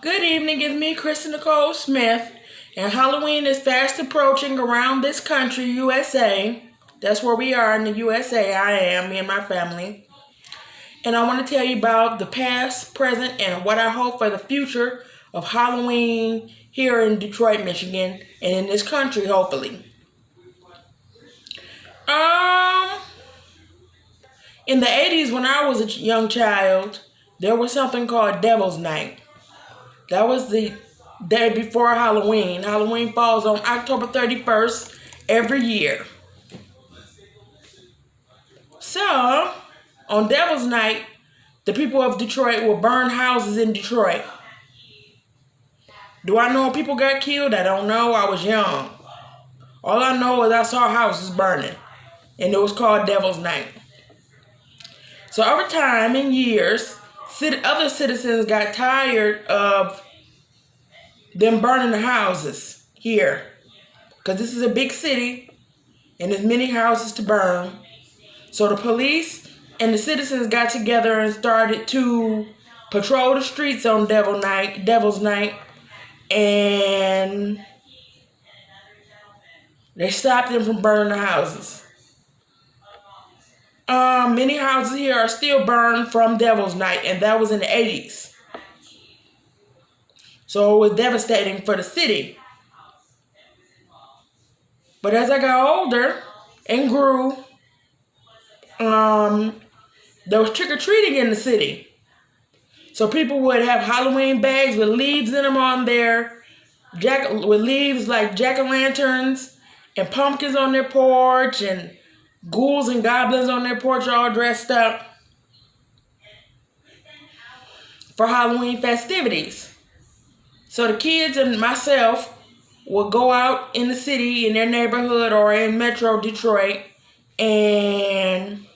Good evening, it's me, Kristen Nicole Smith, and Halloween is fast approaching around this country, USA. That's where we are in the USA. I am, me and my family. And I want to tell you about the past, present, and what I hope for the future of Halloween here in Detroit, Michigan, and in this country, hopefully. Um, in the 80s, when I was a young child, there was something called Devil's Night. That was the day before Halloween. Halloween falls on October 31st every year. So, on Devil's Night, the people of Detroit will burn houses in Detroit. Do I know people got killed? I don't know. I was young. All I know is I saw houses burning, and it was called Devil's Night. So over time and years, other citizens got tired of them burning the houses here, because this is a big city and there's many houses to burn. So the police and the citizens got together and started to patrol the streets on Devil's Night, and they stopped them from burning the houses. Many houses here are still burned from Devil's Night, and that was in the 80s. So it was devastating for the city. But as I got older and grew, there was trick-or-treating in the city. So people would have Halloween bags with leaves in them on their with leaves like jack-o'-lanterns and pumpkins on their porch and ghouls and goblins on their porch all dressed up for Halloween festivities. So the kids and myself would go out in the city, in their neighborhood or in Metro Detroit, and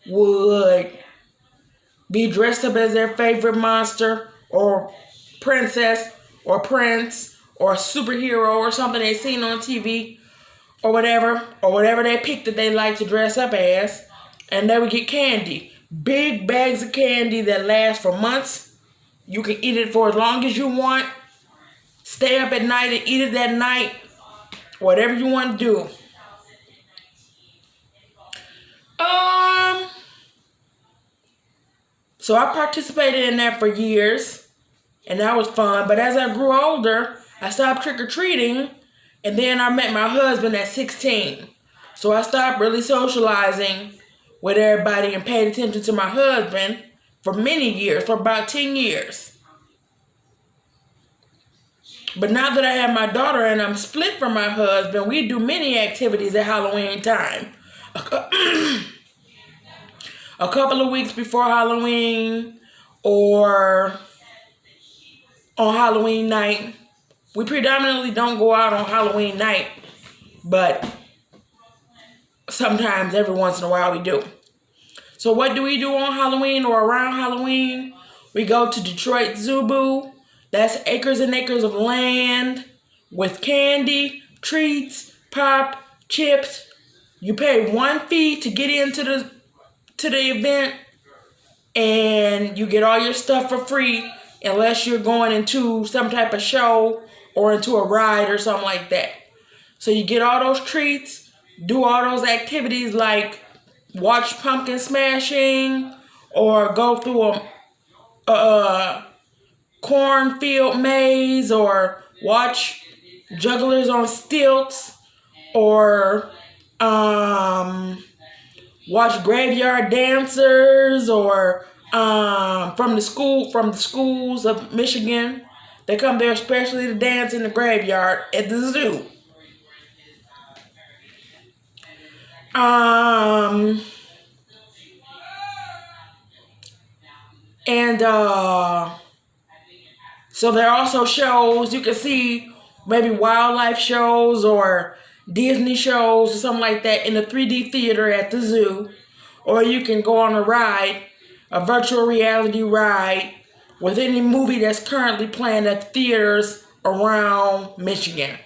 would be dressed up as their favorite monster or princess or prince or superhero or something they seen on TV or whatever they picked that they like to dress up as, and they would get candy. Big bags of candy that last for months. You can eat it for as long as you want. Stay up at night and eat it that night. Whatever you want to do. So I participated in that for years, and that was fun. But as I grew older, I stopped trick-or-treating, and then I met my husband at 16. So I stopped really socializing with everybody and paid attention to my husband for many years, for about 10 years. But now that I have my daughter and I'm split from my husband, we do many activities at Halloween time. A couple of weeks before Halloween or on Halloween night. We predominantly don't go out on Halloween night, but sometimes every once in a while we do. So what do we do on Halloween or around Halloween? We go to Detroit Zoo. That's acres and acres of land with candy, treats, pop, chips. You pay one fee to get into the event, and you get all your stuff for free unless you're going into some type of show or into a ride or something like that. So you get all those treats, do all those activities like watch pumpkin smashing or go through a cornfield maze or watch jugglers on stilts or watch graveyard dancers or from the schools of Michigan. They come there especially to dance in the graveyard at the zoo. So there are also shows. You can see maybe wildlife shows or Disney shows or something like that in the 3D theater at the zoo. Or you can go on a ride, a virtual reality ride, with any movie that's currently playing at theaters around Michigan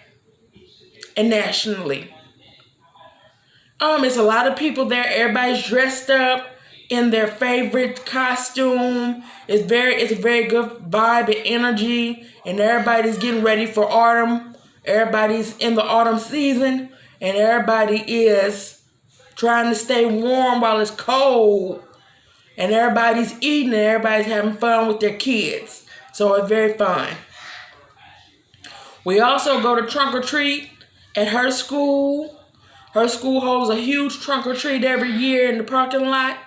and nationally. It's a lot of people there. Everybody's dressed up. in their favorite costume. It's a very good vibe and energy, and everybody's getting ready for autumn. Everybody's in the autumn season, and everybody is trying to stay warm while it's cold. And everybody's eating and everybody's having fun with their kids. So it's very fun. We also go to trunk or treat at her school. Her school holds a huge trunk or treat every year in the parking lot,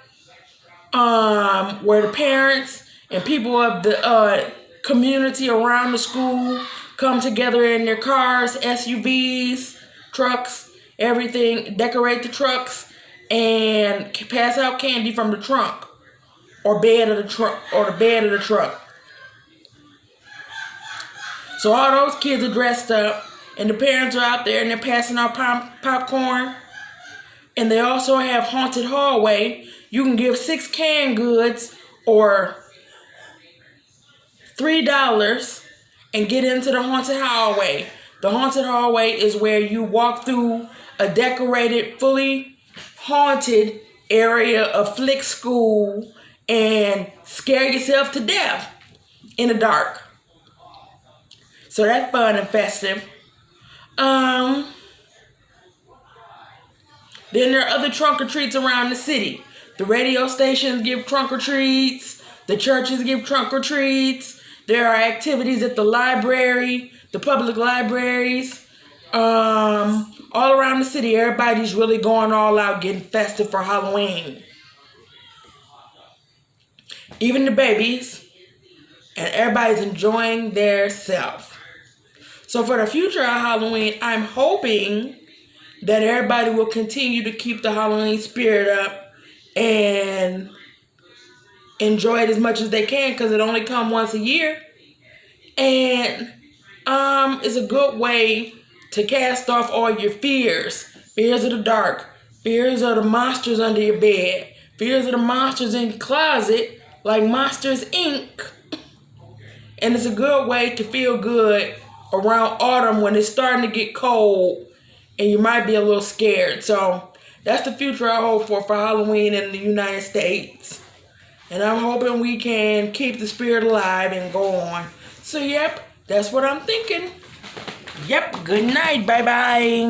where the parents and people of the community around the school come together in their cars, SUVs, trucks, everything, decorate the trucks, and pass out candy from the trunk or bed of the truck. So all those kids are dressed up, and the parents are out there and they're passing out popcorn. And they also have haunted hallway. You can give 6 canned goods or $3 and get into the haunted hallway. The haunted hallway is where you walk through a decorated, fully haunted area of Flick School and scare yourself to death in the dark. So that's fun and festive. Then there are other trunk or treats around the city. The radio stations give trunk or treats. The churches give trunk or treats. There are activities at the library, the public libraries. All around the city, everybody's really going all out, getting festive for Halloween. Even the babies. And everybody's enjoying their self. So for the future of Halloween, I'm hoping that everybody will continue to keep the Halloween spirit up and enjoy it as much as they can, because it only comes once a year. And it's a good way to cast off all your fears. Fears of the dark. Fears of the monsters under your bed. Fears of the monsters in your closet, like Monsters, Inc. And it's a good way to feel good around autumn when it's starting to get cold and you might be a little scared. So that's the future I hope for Halloween in the United States. And I'm hoping we can keep the spirit alive and go on. So yep, that's what I'm thinking. Yep, good night. Bye-bye.